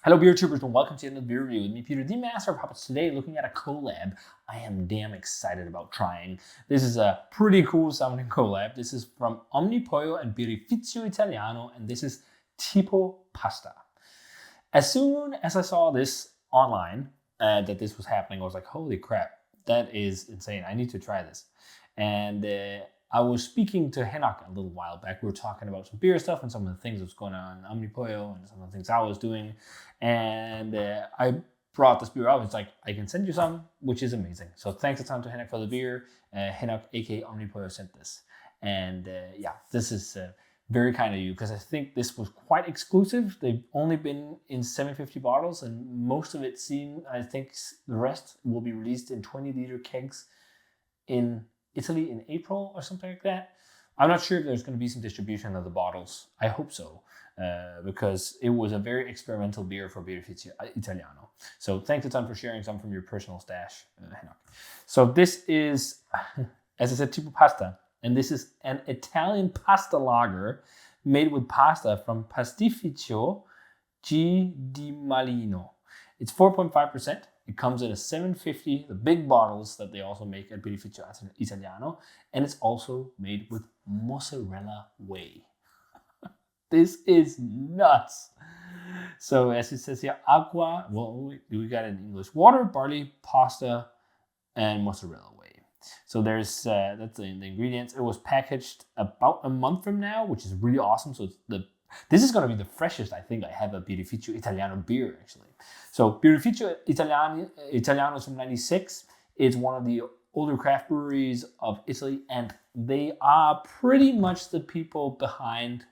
Hello beer tubers and welcome to another beer review with me, Peter, the master of Hoppets. Today looking at a collab I am damn excited about trying. This is a pretty cool sounding collab. This is from Omnipollo and Birrificio Italiano, and this is Tipopasta. As soon as I saw this online, that this was happening, I was like, holy crap, that is insane. I need to try this. And I was speaking to Henok a little while back. We were talking about some beer stuff and some of the things that was going on in Omnipollo and some of the things I was doing. And I brought this beer up. It's like, I can send you some, which is amazing. So thanks a ton to Henok for the beer. Henok, aka Omnipollo, sent this. And yeah, this is very kind of you, because I think this was quite exclusive. They've only been in 750 bottles, and most of it I think the rest will be released in 20-liter kegs in Italy in April or something like that. I'm not sure if there's going to be some distribution of the bottles. I hope so, because it was a very experimental beer for Birrificio Italiano. So thanks a ton for sharing some from your personal stash, Henok. So this is, as I said, Tipopasta, and this is an Italian pasta lager made with pasta from Pastificio di Malino. It's 4.5%. It comes in a 750, the big bottles that they also make at Birrificio Italiano, and it's also made with mozzarella whey. This is nuts. So as it says here, agua, well, we got it in English, water, barley, pasta, and mozzarella whey. So there's that's the ingredients. It was packaged about a month from now, which is really awesome. So this is going to be the freshest I think I have a Birrificio Italiano beer, actually. So Birrificio Italiano is from 96. It's one of the older craft breweries of Italy, and they are pretty much the people behind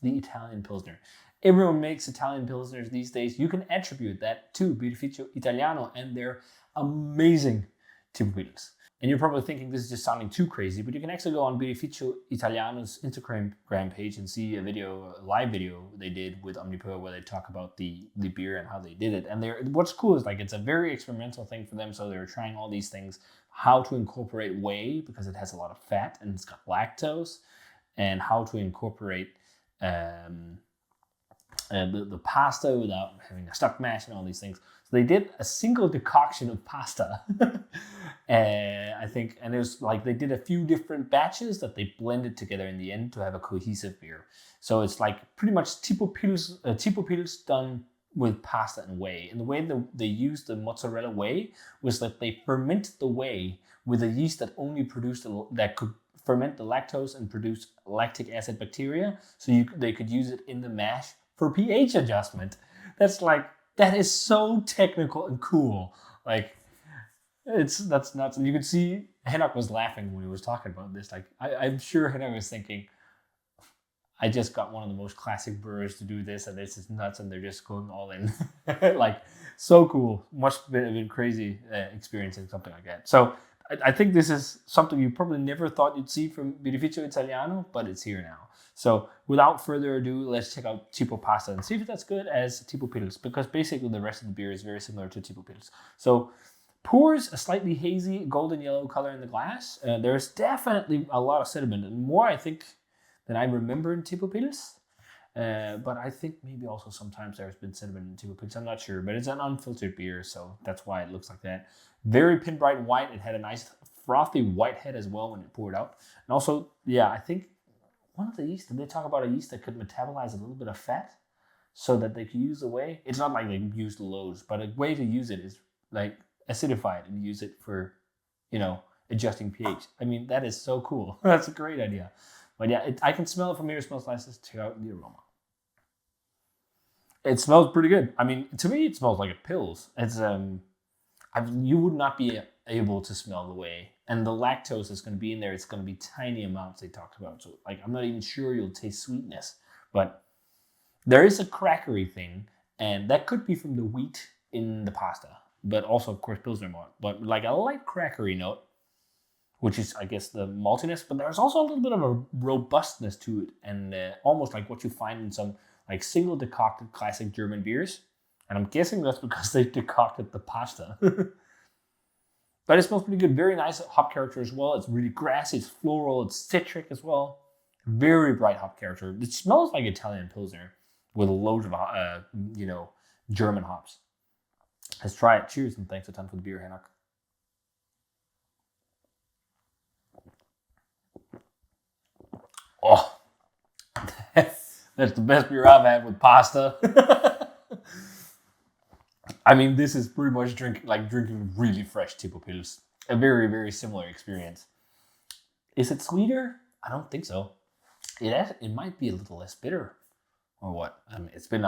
the Italian Pilsner. Everyone makes Italian Pilsners these days. You can attribute that to Birrificio Italiano and their amazing Tipopills. And you're probably thinking this is just sounding too crazy, but you can actually go on Birrificio Italiano's Instagram page and see a live video they did with Omnipollo where they talk about the beer and how they did it. And what's cool is, like, it's a very experimental thing for them. So they're trying all these things, how to incorporate whey because it has a lot of fat and it's got lactose, and how to incorporate the pasta without having a stuck mash and all these things. So they did a single decoction of pasta, I think, and it was like they did a few different batches that they blended together in the end to have a cohesive beer. So it's like pretty much Tipopills done with pasta and whey. And the way that they used the mozzarella whey was that they fermented the whey with a yeast that only that could ferment the lactose and produce lactic acid bacteria. So they could use it in the mash for pH adjustment. That is so technical and cool. Like, that's nuts. And you could see Henok was laughing when he was talking about this. Like, I'm sure Henok was thinking, I just got one of the most classic brewers to do this, and this is nuts, and they're just going all in. Like, so cool. Must have been crazy experiencing something like that. So I think this is something you probably never thought you'd see from Birrificio Italiano, but it's here now. So without further ado, let's check out Tipopasta and see if that's good as Tipopills, because basically the rest of the beer is very similar to Tipopills. So pours a slightly hazy golden yellow color in the glass. There's definitely a lot of sediment, and more, I think, than I remember in Tipopills. But I think maybe also sometimes there's been sediment in Tipopills. I'm not sure, but it's an unfiltered beer, so that's why it looks like that. Very pin bright white. It had a nice frothy white head as well when it poured out. And also, yeah, I think one of the yeast, did they talk about a yeast that could metabolize a little bit of fat so that they could use the whey? It's not like they used loads, but a way to use it is like acidify it and use it for, adjusting pH. I mean, that is so cool. That's a great idea. But yeah, I can smell it from here. It smells nice. Let's check out the aroma. It smells pretty good. I mean, to me, it smells like a Pils. It's you would not be able to smell the whey, and the lactose is going to be in there. It's going to be tiny amounts they talked about. So, like, I'm not even sure you'll taste sweetness, but there is a crackery thing, and that could be from the wheat in the pasta, but also, of course, Pilsner malt. But like a light crackery note, which is, I guess, the maltiness, but there's also a little bit of a robustness to it, and almost like what you find in some like single decocted classic German beers. And I'm guessing that's because they decocted the pasta. But it smells pretty good. Very nice hop character as well. It's really grassy, it's floral, it's citric as well. Very bright hop character. It smells like Italian Pilsner with loads of, German hops. Let's try it. Cheers, and thanks a ton for the beer, Henok. Oh, that's the best beer I've had with pasta. I mean, this is pretty much drinking really fresh Tipo Pils. A very, very similar experience. Is it sweeter? I don't think so. It might be a little less bitter, or what? I mean, it's been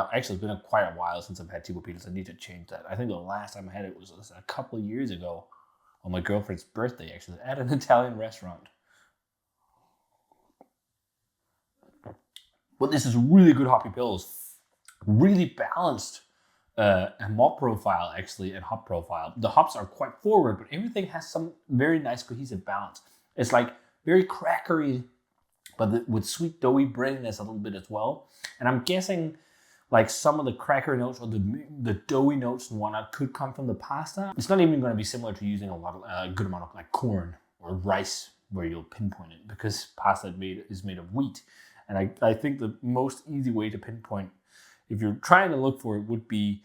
quite a while since I've had Tipo Pils. I need to change that. I think the last time I had it was a couple of years ago, on my girlfriend's birthday, actually, at an Italian restaurant. But this is really good hoppy Pils, really balanced. And malt profile actually and hop profile. The hops are quite forward, but everything has some very nice cohesive balance. It's like very crackery, but with sweet doughy breadiness a little bit as well. And I'm guessing like some of the cracker notes or the doughy notes and whatnot could come from the pasta. It's not even going to be similar to using a good amount of like corn or rice where you'll pinpoint it, because pasta is made of wheat. And I think the most easy way to pinpoint, if you're trying to look for it, would be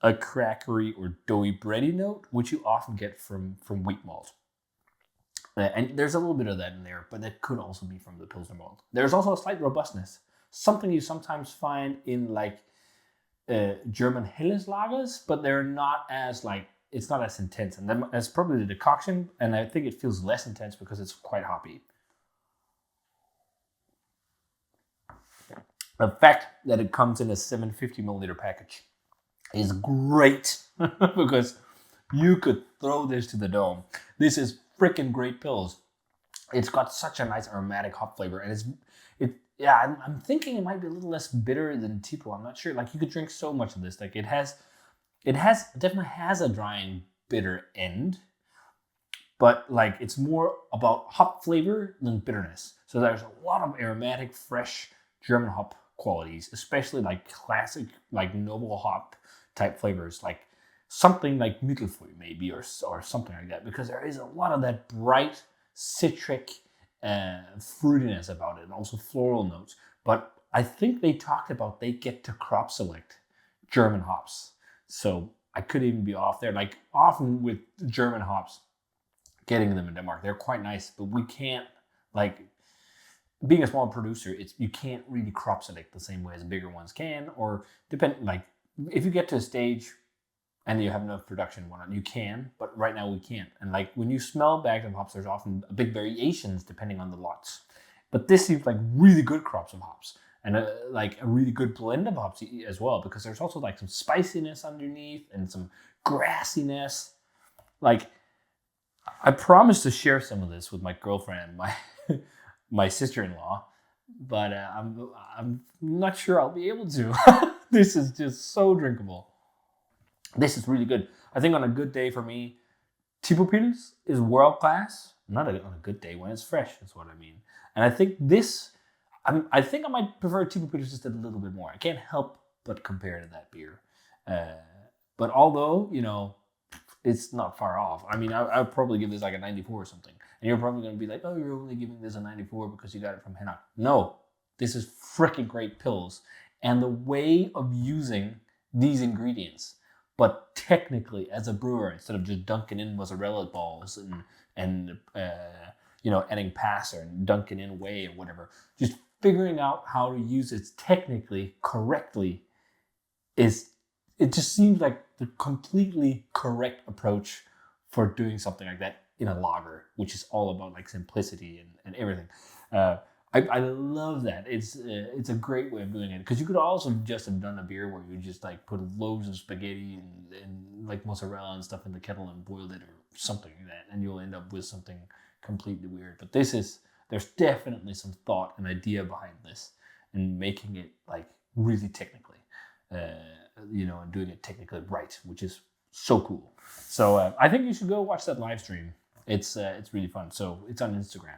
a crackery or doughy bready note, which you often get from wheat malt. And there's a little bit of that in there, but that could also be from the Pilsner malt. There's also a slight robustness, something you sometimes find in like German Helles lagers, but they're not as it's not as intense. And that's probably the decoction, and I think it feels less intense because it's quite hoppy. The fact that it comes in a 750 milliliter package is great because you could throw this to the dome. This is freaking great Pils. It's got such a nice aromatic hop flavor, and I'm thinking it might be a little less bitter than Tipo. I'm not sure. Like, you could drink so much of this. Like, it definitely has a drying bitter end, but like it's more about hop flavor than bitterness. So there's a lot of aromatic, fresh German hop qualities, especially like classic, like noble hop type flavors, like something like Mittelfrüh maybe, or something like that, because there is a lot of that bright citric fruitiness about it, and also floral notes. But I think they talked about they get to crop select German hops, so I could even be off there. Like, often with German hops, getting them in Denmark, they're quite nice, but we can't, like, being a small producer, you can't really crop select the same way as bigger ones can, or like if you get to a stage and you have enough production and whatnot, you can, but right now we can't. And like when you smell bags of hops, there's often big variations depending on the lots. But this seems like really good crops of hops, and like a really good blend of hops as well, because there's also like some spiciness underneath and some grassiness. Like, I promised to share some of this with my girlfriend, my sister-in-law, but I'm not sure I'll be able to. This is just so drinkable. This is really good. I think on a good day for me, Tipo Pils is world class. Not on a good day when it's fresh, is what I mean. And I think I think I might prefer Tipo Pils just a little bit more. I can't help but compare to that beer. But although, it's not far off. I mean, I would probably give this like a 94 or something. And you're probably going to be like, oh, you're only giving this a 94 because you got it from Henok. No, this is freaking great Pils. And the way of using these ingredients, but technically as a brewer, instead of just dunking in mozzarella balls and adding passer and dunking in whey or whatever, just figuring out how to use it technically correctly it just seems like the completely correct approach for doing something like that in a lager, which is all about like simplicity and everything. I love that. It's a great way of doing it, because you could also just have done a beer where you just like put loads of spaghetti and like mozzarella and stuff in the kettle and boiled it or something like that, and you'll end up with something completely weird. But there's definitely some thought and idea behind this, and making it like really technically, and doing it technically right, which is so cool. So I think you should go watch that live stream. It's really fun. So it's on Instagram,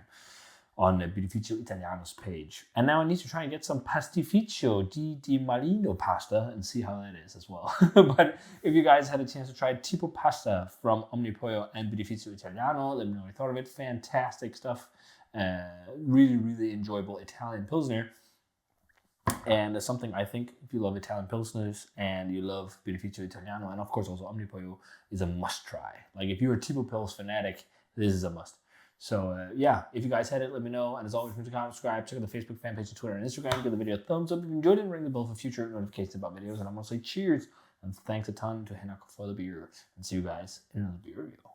on the Birrificio Italiano's page. And now I need to try and get some pastificio di Marino pasta and see how that is as well. But if you guys had a chance to try Tipopasta from Omnipollo and Birrificio Italiano, let me know what you thought of it. Fantastic stuff. Really, really enjoyable Italian Pilsner. And it's something I think if you love Italian Pilsners and you love Birrificio Italiano, and of course also Omnipollo is a must try. Like if you're a Tipo Pils fanatic, this is a must. So yeah, if you guys had it, let me know. And as always, remember to comment, subscribe, check out the Facebook fan page, and Twitter, and Instagram. Give the video a thumbs up if you enjoyed it, and ring the bell for future notifications about videos. And I'm gonna say cheers and thanks a ton to Henok for the beer. And see you guys in another beer review.